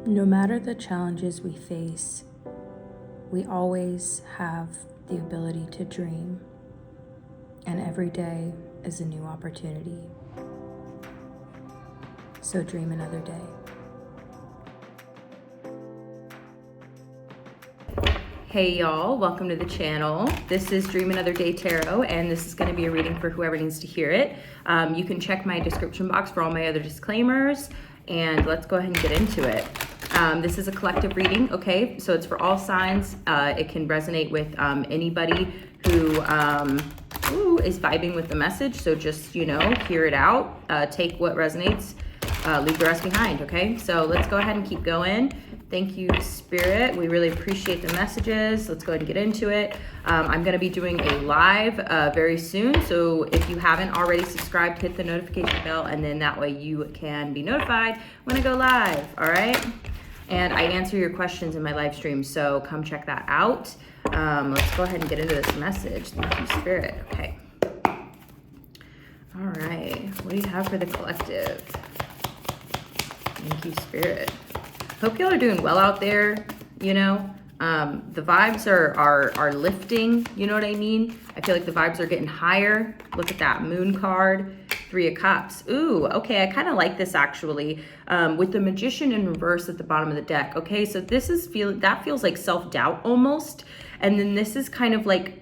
No matter the challenges we face, we always have the ability to dream, and every day is a new opportunity. So dream another day. Hey y'all, welcome to the channel. This is Dream Another Day Tarot, and this is going to be a reading for whoever needs to hear it. You can check my description box for all my other disclaimers, and let's go ahead and get into it. This is a collective reading, okay? So it's for all signs. It can resonate with anybody who is vibing with the message. So just, hear it out. Take what resonates, leave the rest behind, okay? So let's go ahead and keep going. Thank you, Spirit. We really appreciate the messages. Let's go ahead and get into it. I'm going to be doing a live very soon. So if you haven't already subscribed, hit the notification bell, and then that way you can be notified when I go live, all right? And I answer your questions in my live stream, so come check that out. Let's go ahead and get into this message. Thank you, Spirit. Okay. All right. What do you have for the collective? Thank you, Spirit. Hope y'all are doing well out there. The vibes are lifting. You know what I mean? I feel like the vibes are getting higher. Look at that moon card, 3 of Cups. Ooh, okay, I kind of like this actually. With the Magician in reverse at the bottom of the deck. Okay, so this is that feels like self-doubt almost. And then this is kind of like,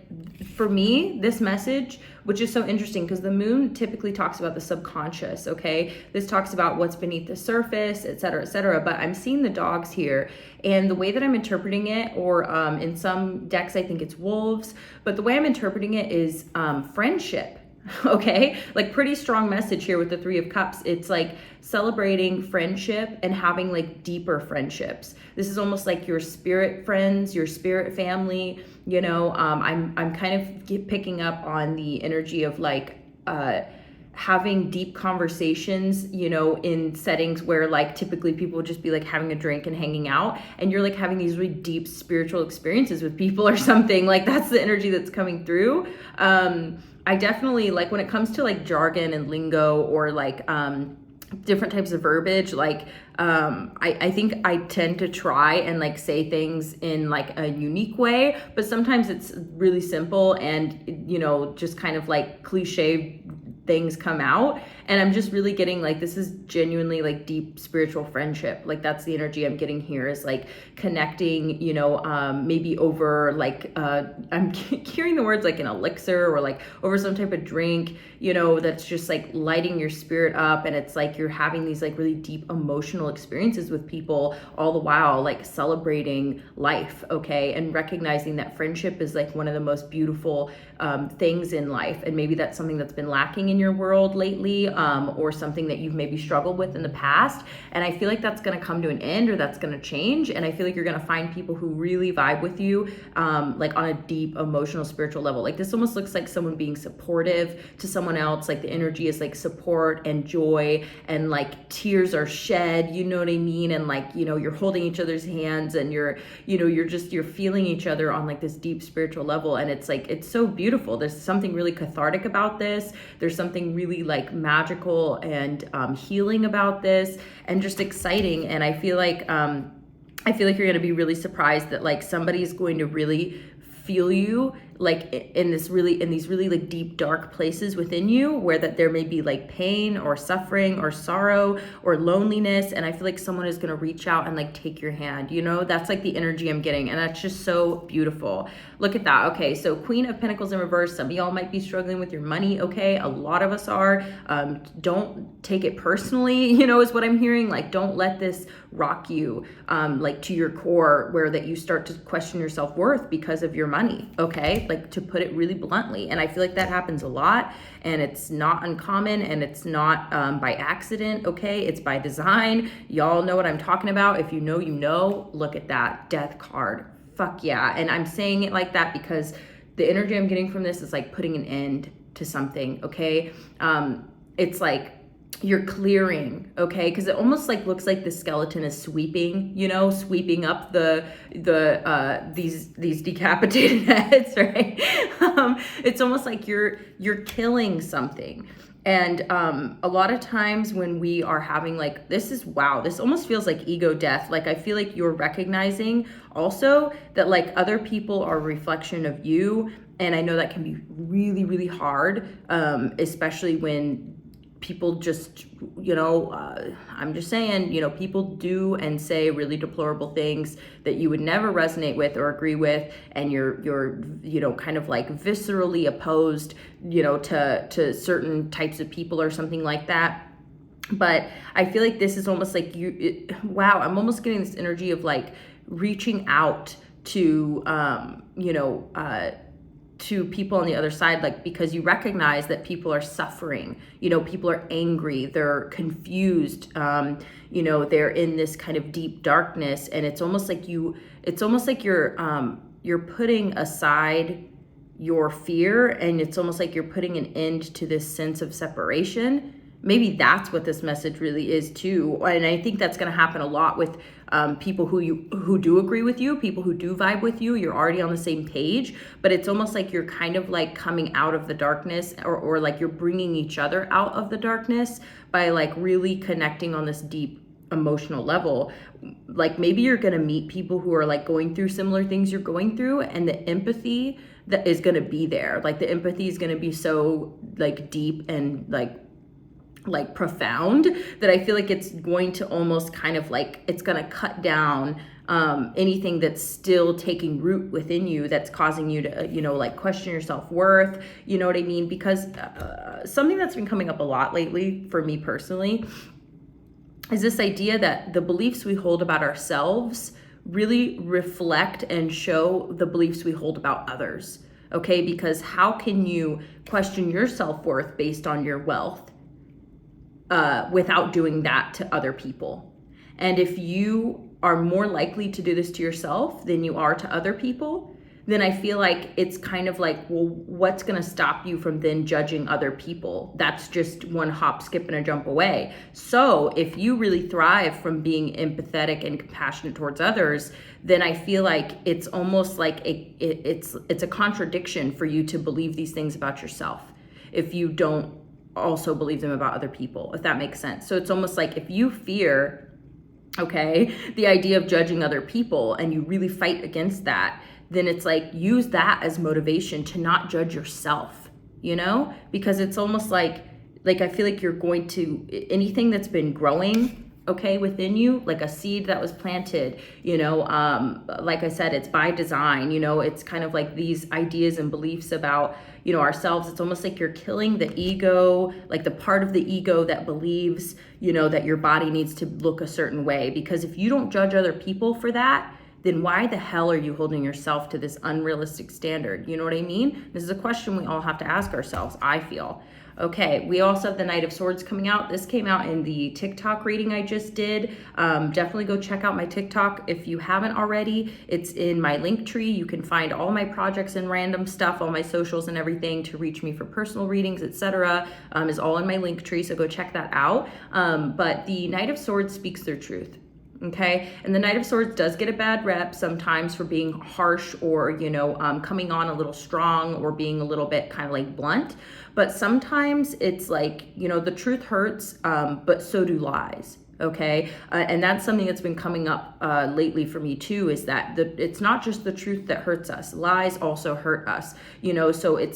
for me, this message, which is so interesting because the moon typically talks about the subconscious, okay? This talks about what's beneath the surface, et cetera, but I'm seeing the dogs here. And the way that I'm interpreting it, or in some decks, I think it's wolves, but the way I'm interpreting it is friendship. Okay, like pretty strong message here with the 3 of Cups. It's like celebrating friendship and having like deeper friendships. This is almost like your spirit friends, your spirit family. I'm kind of picking up on the energy of like having deep conversations, in settings where like typically people would just be like having a drink and hanging out, and you're like having these really deep spiritual experiences with people or something. Like that's the energy that's coming through. I definitely like when it comes to like jargon and lingo or like different types of verbiage, like I think I tend to try and like say things in like a unique way, but sometimes it's really simple and just kind of like cliche things come out, and I'm just really getting like this is genuinely like deep spiritual friendship. Like that's the energy I'm getting here, is like connecting, maybe over like I'm hearing the words like an elixir or like over some type of drink, that's just like lighting your spirit up, and it's like you're having these like really deep emotional experiences with people all the while like celebrating life, okay, and recognizing that friendship is like one of the most beautiful things in life, and maybe that's something that's been lacking in your world lately, or something that you've maybe struggled with in the past. And I feel like that's going to come to an end, or that's going to change, and I feel like you're going to find people who really vibe with you, like on a deep emotional spiritual level. Like this almost looks like someone being supportive to someone else. Like the energy is like support and joy, and like tears are shed, you know what I mean? And like, you're holding each other's hands, and you're feeling each other on like this deep spiritual level. And it's like, it's so beautiful. There's something really cathartic about this. There's something really like magical and healing about this, and just exciting. And I feel like you're going to be really surprised that like somebody's going to really feel you like in these really like deep dark places within you, where that there may be like pain or suffering or sorrow or loneliness, and I feel like someone is going to reach out and like take your hand. That's like the energy I'm getting, and that's just so beautiful. Look at that. Okay, so Queen of Pentacles in reverse. Some of y'all might be struggling with your money, okay? A lot of us are. Don't take it personally, is what I'm hearing. Like don't let this rock you like to your core, where that you start to question your self-worth because of your money, okay? Like to put it really bluntly. And I feel like that happens a lot, and it's not uncommon, and it's not by accident, okay? It's by design. Y'all know what I'm talking about. If you know, look at that Death card. Fuck yeah. And I'm saying it like that because the energy I'm getting from this is like putting an end to something, okay? It's like you're clearing, okay? Because it almost like looks like the skeleton is sweeping, sweeping up these decapitated heads, right? It's almost like you're killing something. And a lot of times when we are having like, this almost feels like ego death. Like, I feel like you're recognizing also that like other people are a reflection of you. And I know that can be really, really hard, especially when people just, I'm just saying, people do and say really deplorable things that you would never resonate with or agree with, and you're kind of like viscerally opposed, to certain types of people or something like that. But I feel like this is almost like I'm almost getting this energy of like reaching out to, to people on the other side, like, because you recognize that people are suffering, people are angry, they're confused, they're in this kind of deep darkness. And it's almost like you're putting aside your fear, and it's almost like you're putting an end to this sense of separation. Maybe that's what this message really is too. And I think that's going to happen a lot with people who do agree with you, people who do vibe with you. You're already on the same page, but it's almost like you're kind of like coming out of the darkness, or like you're bringing each other out of the darkness by like really connecting on this deep emotional level. Like, maybe you're going to meet people who are like going through similar things you're going through, and the empathy that is going to be there. Like, the empathy is going to be so like deep and like profound that I feel like it's going to almost kind of like, it's going to cut down anything that's still taking root within you, that's causing you to, like, question your self-worth, you know what I mean? Because something that's been coming up a lot lately for me personally is this idea that the beliefs we hold about ourselves really reflect and show the beliefs we hold about others. Okay, because how can you question your self-worth based on your wealth without doing that to other people? And if you are more likely to do this to yourself than you are to other people, then I feel like it's kind of like, well, what's going to stop you from then judging other people? That's just one hop, skip, and a jump away. So if you really thrive from being empathetic and compassionate towards others, then I feel like it's almost like it's a contradiction for you to believe these things about yourself if you don't also believe them about other people, if that makes sense. So it's almost like if you fear, the idea of judging other people, and you really fight against that, then it's like, use that as motivation to not judge yourself, because it's almost like I feel like you're going to, anything that's been growing, within you, like a seed that was planted, like I said, it's by design, it's kind of like these ideas and beliefs about, ourselves. It's almost like you're killing the ego, like the part of the ego that believes, that your body needs to look a certain way. Because if you don't judge other people for that, then why the hell are you holding yourself to this unrealistic standard? You know what I mean? This is a question we all have to ask ourselves, I feel. Okay, we also have the Knight of Swords coming out. This came out in the TikTok reading I just did. Definitely go check out my TikTok if you haven't already. It's in my link tree. You can find all my projects and random stuff, all my socials and everything to reach me for personal readings, etc. Is all in my link tree, so go check that out. But the Knight of Swords speaks their truth. Okay, and the Knight of Swords does get a bad rep sometimes for being harsh, or coming on a little strong, or being a little bit kind of like blunt. But sometimes it's like, the truth hurts, but so do lies. Okay, and that's something that's been coming up lately for me too, is that it's not just the truth that hurts us. Lies also hurt us. So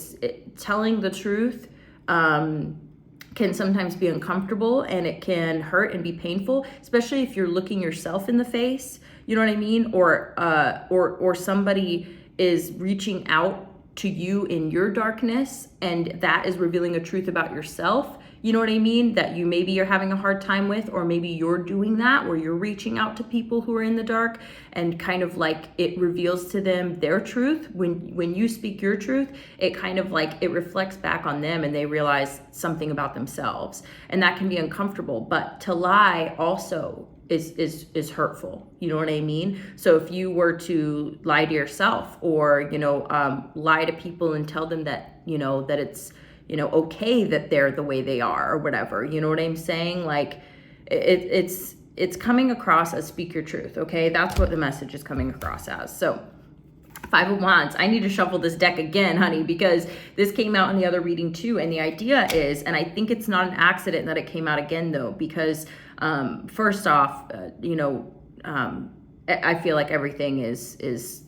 telling the truth can sometimes be uncomfortable, and it can hurt and be painful, especially if you're looking yourself in the face, you know what I mean? Or somebody is reaching out to you in your darkness, and that is revealing a truth about yourself, you know what I mean, that you maybe you're having a hard time with, or maybe you're doing that where you're reaching out to people who are in the dark, and kind of like it reveals to them their truth. When you speak your truth, it kind of like it reflects back on them, and they realize something about themselves, and that can be uncomfortable. But to lie also is hurtful, you know what I mean? So if you were to lie to yourself, or lie to people and tell them that that it's okay that they're the way they are, or whatever, you know what I'm saying? Like it's coming across as speak your truth. Okay, that's what the message is coming across as. So Five of Wands. I need to shuffle this deck again, honey, because this came out in the other reading too. And the idea is, and I think it's not an accident that it came out again though, because first off, I feel like everything is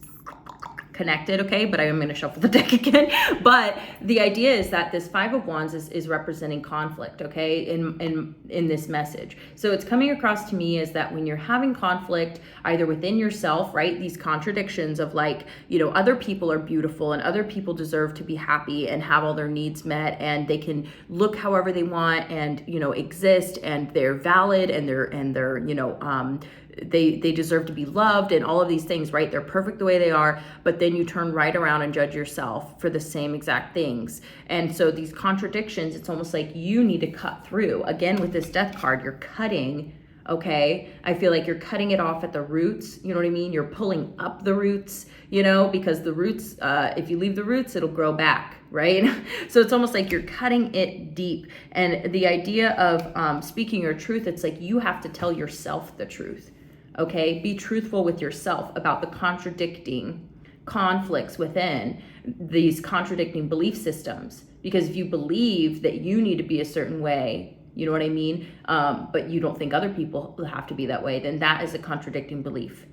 connected, okay? But I am going to shuffle the deck again. But the idea is that this Five of Wands is representing conflict, okay, in this message. So it's coming across to me is that when you're having conflict, either within yourself, right, these contradictions of like, other people are beautiful and other people deserve to be happy and have all their needs met, and they can look however they want and, exist, and they're valid, and they're they deserve to be loved and all of these things, right? They're perfect the way they are, but then you turn right around and judge yourself for the same exact things. And so these contradictions, it's almost like you need to cut through. Again, with this Death card, you're cutting, okay? I feel like you're cutting it off at the roots, you know what I mean? You're pulling up the roots, because the roots, if you leave the roots, it'll grow back, right? So it's almost like you're cutting it deep. And the idea of speaking your truth, it's like you have to tell yourself the truth. Okay, be truthful with yourself about the contradicting conflicts within these contradicting belief systems. Because if you believe that you need to be a certain way, you know what I mean? But you don't think other people have to be that way, then that is a contradicting belief.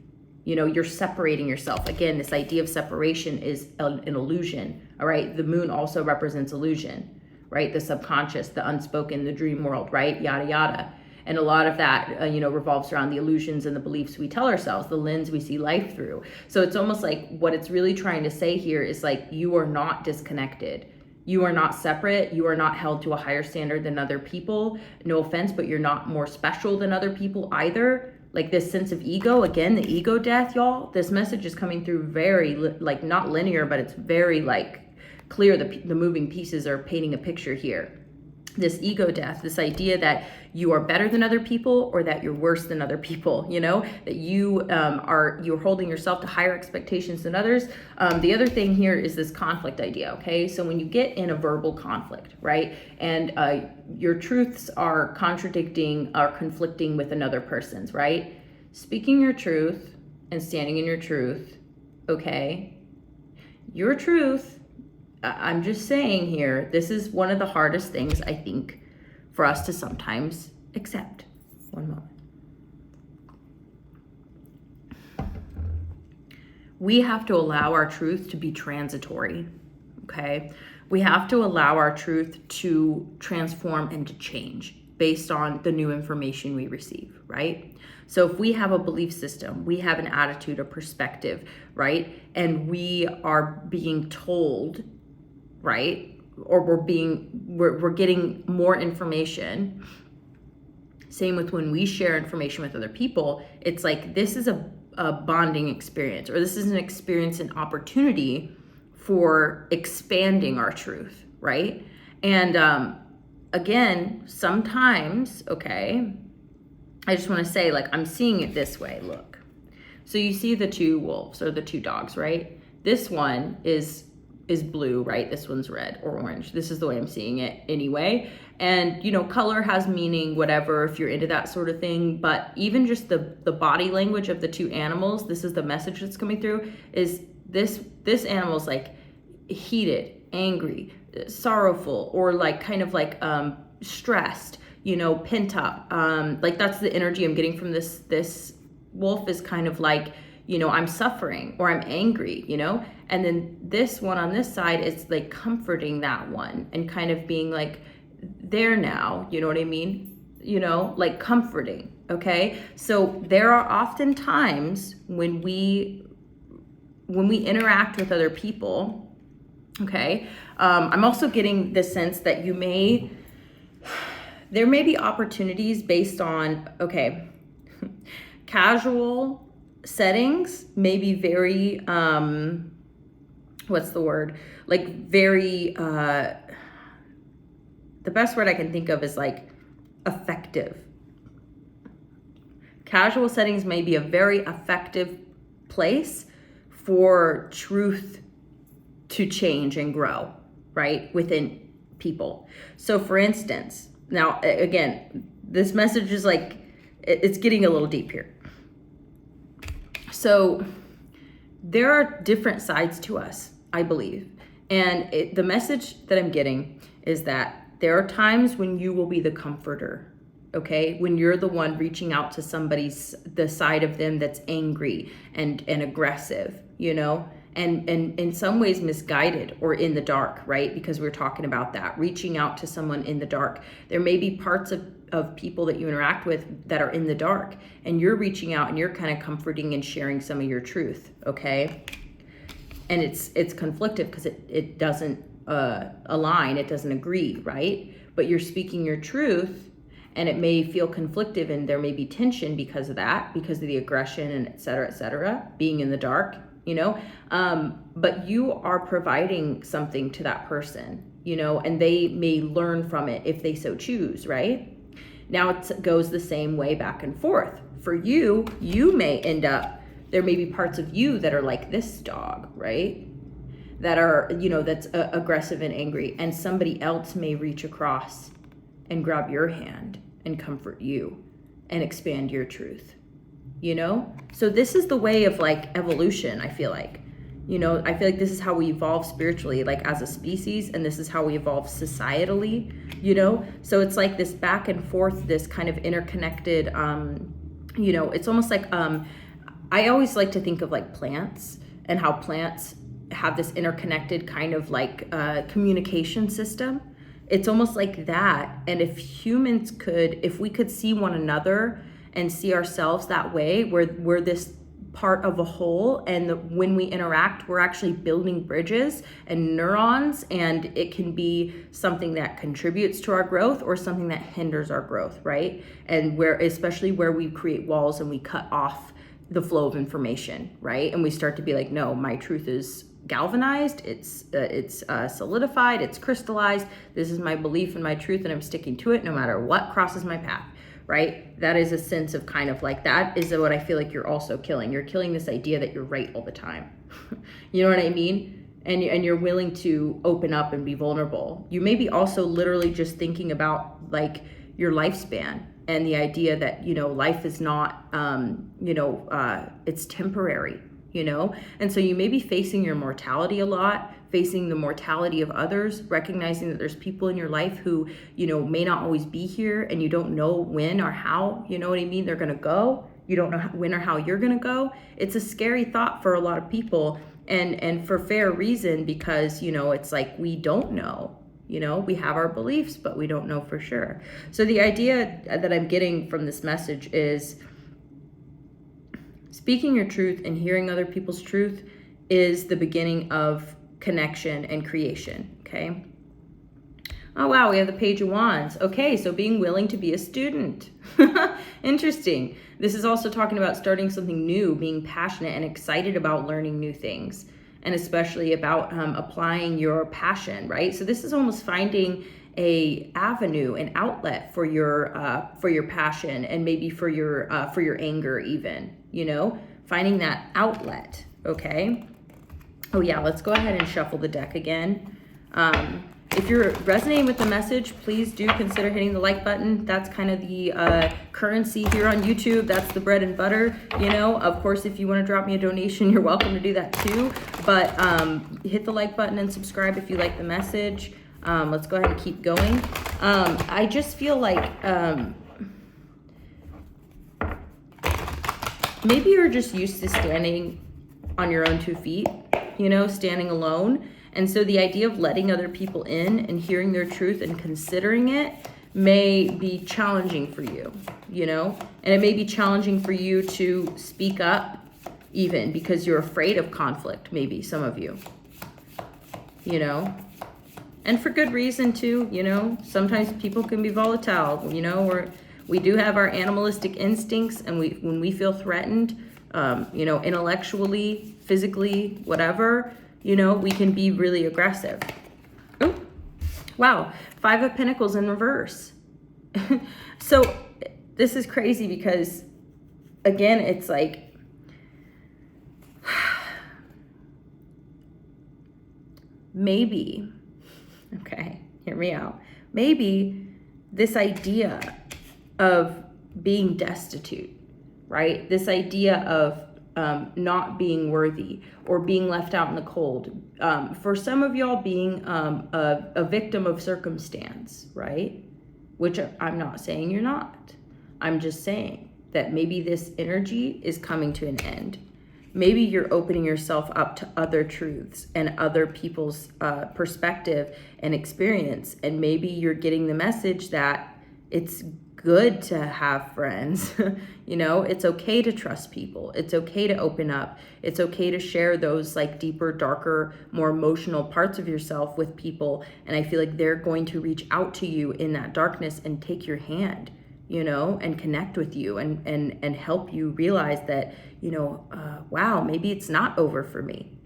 You're separating yourself. Again, this idea of separation is an illusion, all right? The moon also represents illusion, right? The subconscious, the unspoken, the dream world, right? Yada, yada. And a lot of that, revolves around the illusions and the beliefs we tell ourselves, the lens we see life through. So it's almost like what it's really trying to say here is like, you are not disconnected. You are not separate. You are not held to a higher standard than other people. No offense, but you're not more special than other people either. Like this sense of ego, again, the ego death, y'all. This message is coming through very, not linear, but it's very clear. The moving pieces are painting a picture here. This ego death, this idea that you are better than other people or that you're worse than other people, that you're holding yourself to higher expectations than others. The other thing here is this conflict idea, okay? So when you get in a verbal conflict, right, and your truths are conflicting with another person's, right? Speaking your truth and standing in your truth, okay? Your truth, I'm just saying here, this is one of the hardest things, I think, for us to sometimes accept. One moment. We have to allow our truth to be transitory, okay? We have to allow our truth to transform and to change based on the new information we receive, right? So if we have a belief system, we have an attitude, a perspective, right? And we are being told, right? Or we're getting more information. Same with when we share information with other people, it's like this is a bonding experience, or this is an experience and opportunity for expanding our truth, right? And again, sometimes, okay, I just want to say, I'm seeing it this way. Look, so you see the two wolves or the two dogs, right? This one is blue, right? This one's red or orange. This is the way I'm seeing it anyway. And, color has meaning, whatever, if you're into that sort of thing. But even just the body language of the two animals, this is the message that's coming through, is this animal's heated, angry, sorrowful, or stressed, pent up. That's the energy I'm getting from this wolf is kind of I'm suffering or I'm angry, and then this one on this side is comforting that one and kind of being there now, you know what I mean? Comforting, okay? So there are often times when we interact with other people, okay? I'm also getting the sense that there may be opportunities based on, okay, casual settings may be very, what's the word? Very, the best word I can think of is effective. Casual settings may be a very effective place for truth to change and grow, right, within people. So for instance, now again, this message is it's getting a little deep here. So there are different sides to us, I believe. And the message that I'm getting is that there are times when you will be the comforter, okay? When you're the one reaching out to the side of them that's angry and aggressive, you know? And in some ways misguided or in the dark, right? Because we're talking about that, reaching out to someone in the dark. There may be parts of people that you interact with that are in the dark, and you're reaching out and you're kind of comforting and sharing some of your truth, okay? And it's conflictive because it doesn't align, it doesn't agree, right? But you're speaking your truth, and it may feel conflictive, and there may be tension because of that, because of the aggression and et cetera, being in the dark, you know? But you are providing something to that person, you know, and they may learn from it if they so choose, right? Now it goes the same way back and forth. For you, you may end up, there may be parts of you that are like this dog, right? That are, you know, that's aggressive and angry, and somebody else may reach across and grab your hand and comfort you and expand your truth, you know? So this is the way of like evolution, I feel like. You know, I feel like this is how we evolve spiritually, like as a species, and this is how we evolve societally, you know? So it's like this back and forth, this kind of interconnected, you know, it's almost like, I always like to think of like plants and how plants have this interconnected kind of like communication system. It's almost like that. And if humans could, if we could see one another and see ourselves that way, we're this part of a whole, and when we interact, we're actually building bridges and neurons, and it can be something that contributes to our growth or something that hinders our growth, right? And especially where we create walls and we cut off the flow of information, right? And we start to be like, no, my truth is galvanized, it's solidified, it's crystallized, this is my belief and my truth, and I'm sticking to it no matter what crosses my path, right? That is a sense of kind of like, that is what I feel like you're also killing. You're killing this idea that you're right all the time. You know what I mean? And you're willing to open up and be vulnerable. You may be also literally just thinking about like your lifespan and the idea that, you know, life is not, it's temporary, you know? And so you may be facing your mortality a lot, facing the mortality of others, recognizing that there's people in your life who, you know, may not always be here, and you don't know when or how, you know what I mean, they're gonna go. You don't know when or how you're gonna go. It's a scary thought for a lot of people, and for fair reason, because, you know, it's like we don't know. You know, we have our beliefs, but we don't know for sure. So the idea that I'm getting from this message is speaking your truth and hearing other people's truth is the beginning of connection and creation, okay? Oh, wow, we have the Page of Wands. Okay, so being willing to be a student. Interesting. This is also talking about starting something new, being passionate and excited about learning new things, and especially about applying your passion, right? So this is almost finding a avenue, an outlet for your passion, and maybe for your anger even, you know, finding that outlet, okay? Oh yeah, let's go ahead and shuffle the deck again. If you're resonating with the message, please do consider hitting the like button. That's kind of the currency here on YouTube. That's the bread and butter, you know. Of course, if you want to drop me a donation, you're welcome to do that too. But hit the like button and subscribe if you like the message. Let's go ahead and keep going. I just feel like maybe you're just used to standing on your own 2 feet, you know, standing alone. And so the idea of letting other people in and hearing their truth and considering it may be challenging for you, you know? And it may be challenging for you to speak up even because you're afraid of conflict, maybe some of you, you know? And for good reason too, you know? Sometimes people can be volatile, you know? We do have our animalistic instincts, and when we feel threatened, you know, intellectually, physically, whatever, you know, we can be really aggressive. Oh, wow. 5 of Pentacles in reverse. So this is crazy because, again, it's like, maybe, okay, hear me out. Maybe this idea of being destitute, right? This idea of not being worthy or being left out in the cold. For some of y'all, being a victim of circumstance, right? Which I'm not saying you're not. I'm just saying that maybe this energy is coming to an end. Maybe you're opening yourself up to other truths and other people's perspective and experience. And maybe you're getting the message that it's good to have friends. You know, it's okay to trust people. It's okay to open up. It's okay to share those like deeper, darker, more emotional parts of yourself with people. And I feel like they're going to reach out to you in that darkness and take your hand, you know, and connect with you and help you realize that, you know, wow, maybe it's not over for me,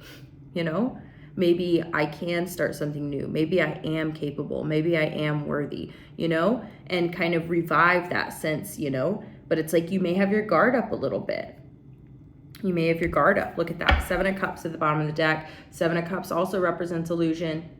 you know? Maybe I can start something new. Maybe I am capable. Maybe I am worthy, you know, and kind of revive that sense, you know, but it's like you may have your guard up a little bit. You may have your guard up. Look at that. 7 of Cups at the bottom of the deck. 7 of Cups also represents illusion.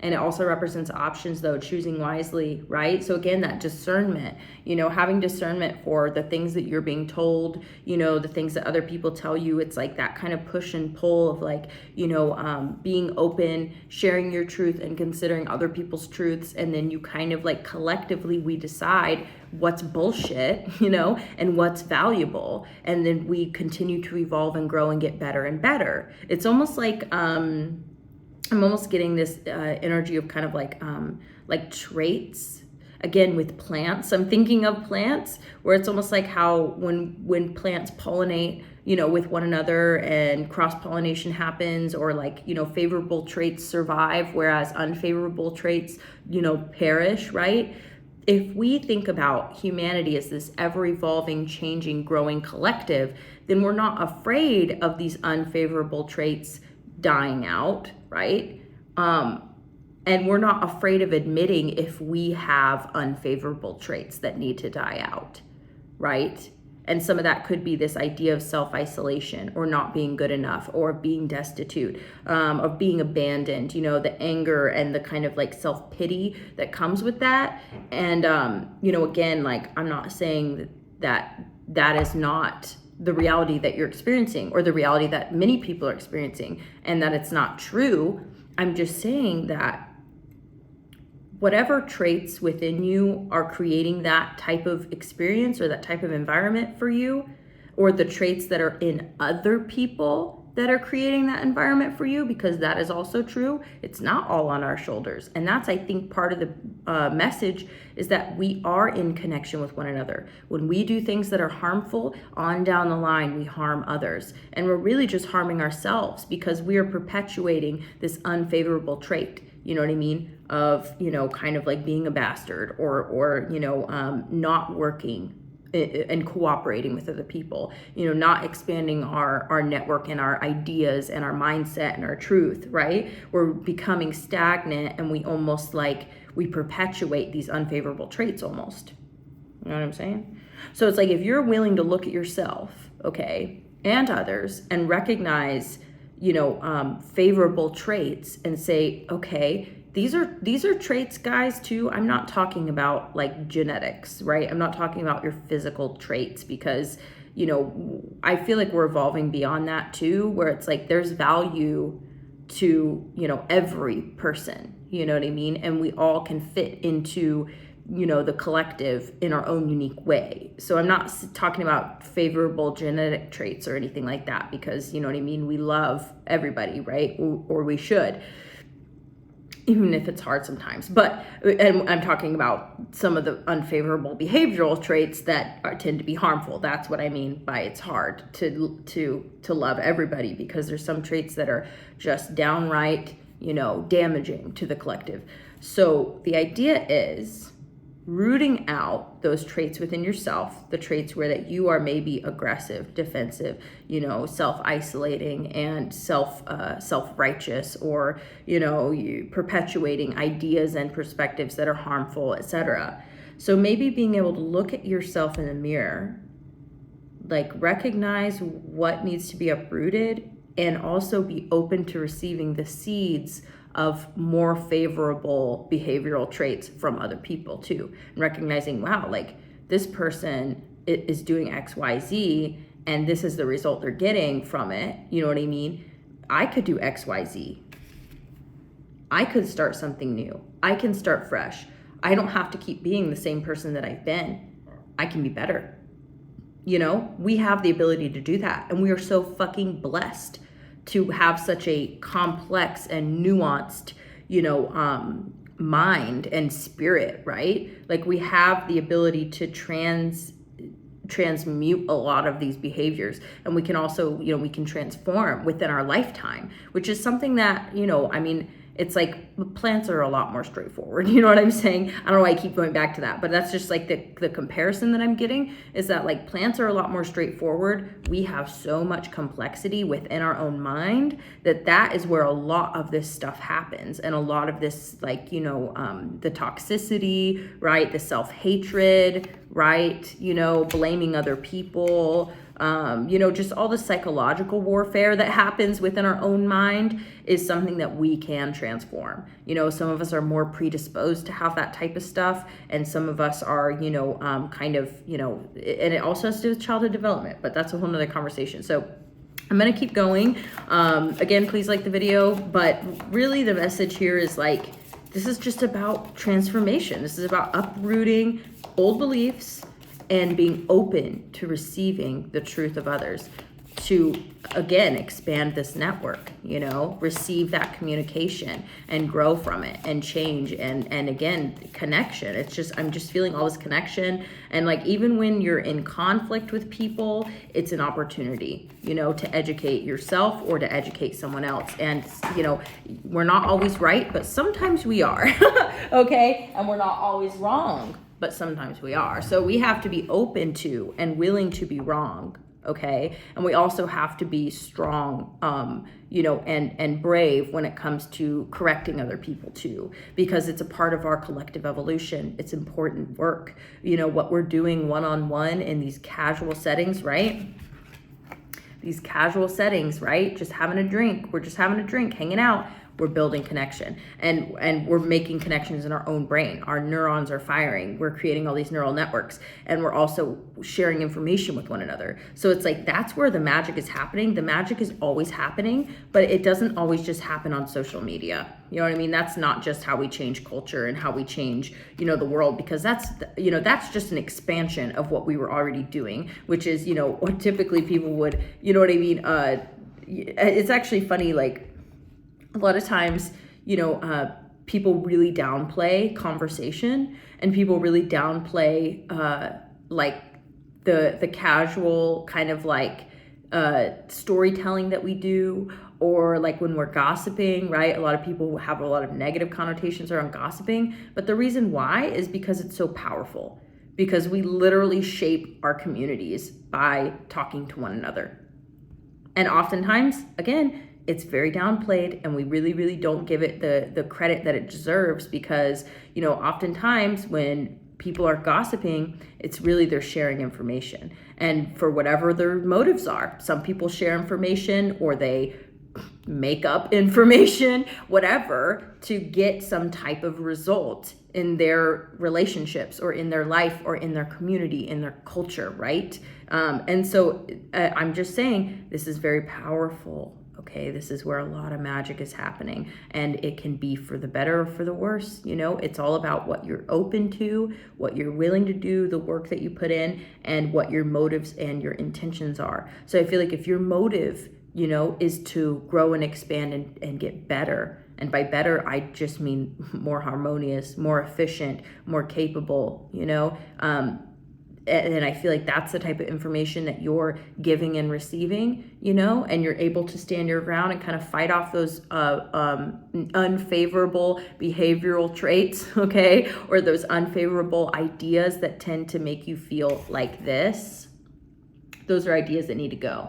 And it also represents options, though, choosing wisely, right? So again, that discernment, you know, having discernment for the things that you're being told, you know, the things that other people tell you. It's like that kind of push and pull of like, you know, being open, sharing your truth and considering other people's truths. And then you kind of like collectively, we decide what's bullshit, you know, and what's valuable. And then we continue to evolve and grow and get better and better. It's almost like, I'm almost getting this energy of kind of like traits, again, with plants. I'm thinking of plants where it's almost like how when plants pollinate, you know, with one another and cross-pollination happens, or like, you know, favorable traits survive, whereas unfavorable traits, you know, perish, right? If we think about humanity as this ever-evolving, changing, growing collective, then we're not afraid of these unfavorable traits dying out, right? And we're not afraid of admitting if we have unfavorable traits that need to die out, right? And some of that could be this idea of self-isolation, or not being good enough, or being destitute, of being abandoned, you know, the anger and the kind of like self-pity that comes with that. And, you know, again, like, I'm not saying that is not the reality that you're experiencing, or the reality that many people are experiencing, and that it's not true. I'm just saying that whatever traits within you are creating that type of experience or that type of environment for you, or the traits that are in other people that are creating that environment for you, because that is also true. It's not all on our shoulders. And that's, I think, part of the message, is that we are in connection with one another. When we do things that are harmful, on down the line, we harm others. And we're really just harming ourselves, because we are perpetuating this unfavorable trait. You know what I mean? Of, you know, kind of like being a bastard, or you know, not working and cooperating with other people, you know, not expanding our network and our ideas and our mindset and our truth, right? We're becoming stagnant, and we almost like, we perpetuate these unfavorable traits almost. You know what I'm saying? So it's like, if you're willing to look at yourself, okay, and others, and recognize, you know, favorable traits, and say, okay, these are traits, guys, too. I'm not talking about like genetics, right? I'm not talking about your physical traits, because, you know, I feel like we're evolving beyond that too, where it's like there's value to, you know, every person, you know what I mean? And we all can fit into, you know, the collective in our own unique way. So I'm not talking about favorable genetic traits or anything like that, because, you know what I mean? We love everybody, right? Or we should, even if it's hard sometimes. But, and I'm talking about some of the unfavorable behavioral traits that tend to be harmful. That's what I mean by it's hard to love everybody, because there's some traits that are just downright, you know, damaging to the collective. So the idea is rooting out those traits within yourself, the traits where that you are maybe aggressive, defensive, you know, self-isolating and self-righteous, or, you know, you perpetuating ideas and perspectives that are harmful, etc. So maybe being able to look at yourself in the mirror, like recognize what needs to be uprooted, and also be open to receiving the seeds of more favorable behavioral traits from other people too. And recognizing, wow, like this person is doing X, Y, Z, and this is the result they're getting from it, you know what I mean? I could do XYZ. I could start something new. I can start fresh. I don't have to keep being the same person that I've been. I can be better. You know, we have the ability to do that. And we are so fucking blessed to have such a complex and nuanced, you know, mind and spirit, right? Like we have the ability to transmute a lot of these behaviors, and we can also, you know, we can transform within our lifetime, which is something that, you know, I mean, it's like plants are a lot more straightforward. You know what I'm saying? I don't know why I keep going back to that, but that's just like the comparison that I'm getting is that like plants are a lot more straightforward. We have so much complexity within our own mind that is where a lot of this stuff happens. And a lot of this, like, you know, the toxicity, right? The self-hatred, right? You know, blaming other people, you know, just all the psychological warfare that happens within our own mind is something that we can transform. You know, some of us are more predisposed to have that type of stuff, and some of us are, you know, kind of, you know, and it also has to do with childhood development, but that's a whole nother conversation. So I'm going to keep going. Again, please like the video, but really the message here is like, this is just about transformation. This is about uprooting old beliefs and being open to receiving the truth of others, to again expand this network, you know, receive that communication and grow from it and change and again connection. It's just, I'm just feeling all this connection, and like even when you're in conflict with people, it's an opportunity, you know, to educate yourself or to educate someone else. And you know, we're not always right, but sometimes we are. Okay, and we're not always wrong, but sometimes we are. So we have to be open to and willing to be wrong, okay? And we also have to be strong, you know, and brave when it comes to correcting other people too, because it's a part of our collective evolution. It's important work. You know, what we're doing one-on-one in these casual settings, right? These casual settings, right? Just having a drink. We're just having a drink, hanging out. We're building connection, and we're making connections in our own brain. Our neurons are firing. We're creating all these neural networks, and we're also sharing information with one another. So it's like, that's where the magic is happening. The magic is always happening, but it doesn't always just happen on social media. You know what I mean? That's not just how we change culture and how we change, you know, the world, because that's, you know, that's just an expansion of what we were already doing, which is, you know, what typically people would, you know what I mean? It's actually funny, like, a lot of times, you know, people really downplay conversation, and people really downplay like the casual kind of like storytelling that we do, or like when we're gossiping, right? A lot of people have a lot of negative connotations around gossiping, but the reason why is because it's so powerful, because we literally shape our communities by talking to one another. And oftentimes, again, it's very downplayed, and we really, really don't give it the credit that it deserves, because, you know, oftentimes when people are gossiping, it's really they're sharing information, and for whatever their motives are. Some people share information, or they make up information, whatever, to get some type of result in their relationships or in their life or in their community, in their culture, right? And so I'm just saying, this is very powerful. Okay, this is where a lot of magic is happening, and it can be for the better or for the worse. You know, it's all about what you're open to, what you're willing to do, the work that you put in, and what your motives and your intentions are. So I feel like if your motive, you know, is to grow and expand and get better, and by better, I just mean more harmonious, more efficient, more capable, you know, and I feel like that's the type of information that you're giving and receiving, you know, and you're able to stand your ground and kind of fight off those unfavorable behavioral traits, okay, or those unfavorable ideas that tend to make you feel like this. Those are ideas that need to go.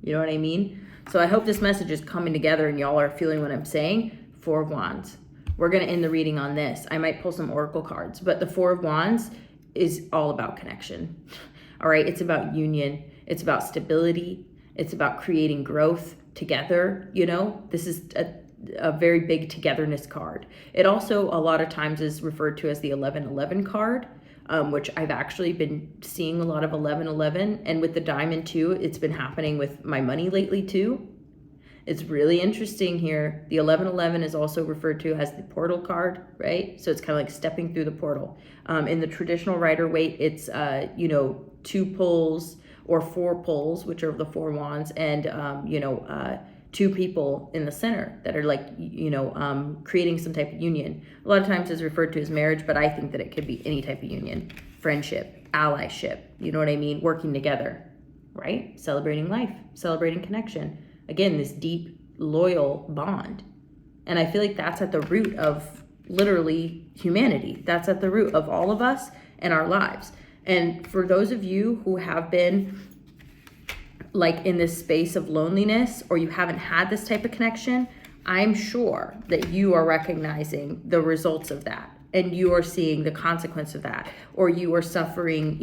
You know what I mean? So I hope this message is coming together and y'all are feeling what I'm saying. Four of Wands. We're going to end the reading on this. I might pull some oracle cards, but the Four of Wands is all about connection. All right, it's about union, it's about stability, it's about creating growth together. You know, this is a very big togetherness card. It also a lot of times is referred to as the 1111 card. which I've actually been seeing a lot of 1111. And with the diamond too, it's been happening with my money lately too. It's really interesting here. The 1111 is also referred to as the portal card, right? So it's kind of like stepping through the portal. In the traditional Rider-Waite, it's, 2 pulls or 4 pulls, which are the 4 wands, and, 2 people in the center that are like, creating some type of union. A lot of times it's referred to as marriage, but I think that it could be any type of union, friendship, allyship, you know what I mean? Working together, right? Celebrating life, celebrating connection. Again, this deep, loyal bond. And I feel like that's at the root of literally humanity. That's at the root of all of us and our lives. And for those of you who have been like in this space of loneliness, or you haven't had this type of connection, I'm sure that you are recognizing the results of that, and you are seeing the consequence of that, or you are suffering,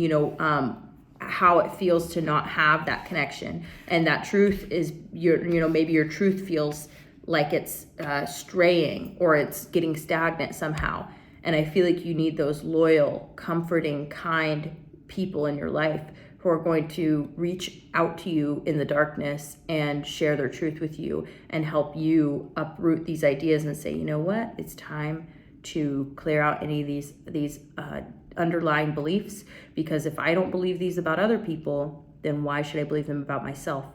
how it feels to not have that connection. And that truth is maybe your truth feels like it's straying, or it's getting stagnant somehow. And I feel like you need those loyal, comforting, kind people in your life who are going to reach out to you in the darkness and share their truth with you and help you uproot these ideas and say, you know what, it's time to clear out any of these underlying beliefs, because if I don't believe these about other people, then why should I believe them about myself?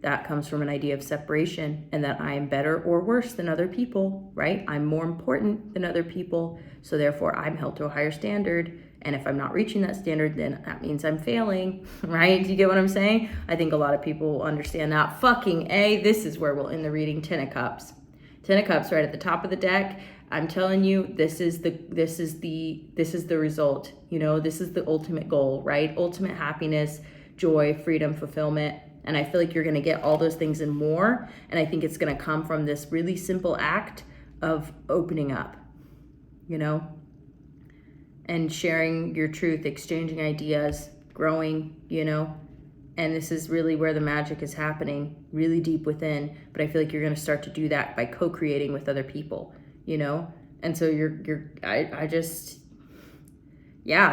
That comes from an idea of separation, and that I am better or worse than other people, right? I'm more important than other people, so therefore I'm held to a higher standard. And if I'm not reaching that standard, then that means I'm failing, right? Do you get what I'm saying? I think a lot of people will understand that. Fucking A, this is where we'll end the reading. 10 of Cups. 10 of Cups right at the top of the deck. I'm telling you, this is the result. This is the ultimate goal, right? Ultimate happiness, joy, freedom, fulfillment. And I feel like you're going to get all those things and more. And I think it's going to come from this really simple act of opening up, and sharing your truth, exchanging ideas, growing, and this is really where the magic is happening, really deep within. But I feel like you're going to start to do that by co-creating with other people, and so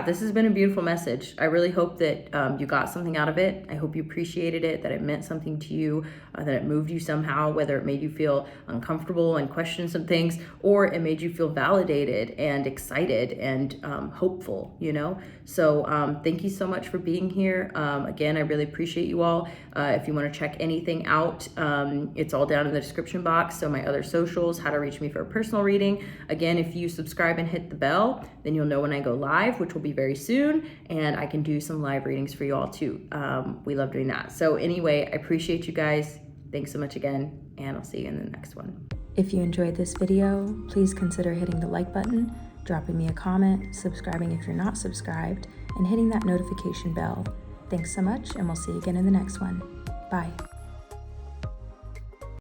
this has been a beautiful message. I really hope that you got something out of it. I hope you appreciated it, that it meant something to you, that it moved you somehow, whether it made you feel uncomfortable and question some things, or it made you feel validated and excited and hopeful, So thank you so much for being here. Again, I really appreciate you all. If you want to check anything out, it's all down in the description box. So my other socials, how to reach me for a personal reading. Again, if you subscribe and hit the bell, then you'll know when I go live, which will be very soon, and I can do some live readings for you all too. We love doing that. So anyway, I appreciate you guys. Thanks so much again, and I'll see you in the next one. If you enjoyed this video, please consider hitting the like button, dropping me a comment, subscribing if you're not subscribed, and hitting that notification bell. Thanks so much, and we'll see you again in the next one. Bye.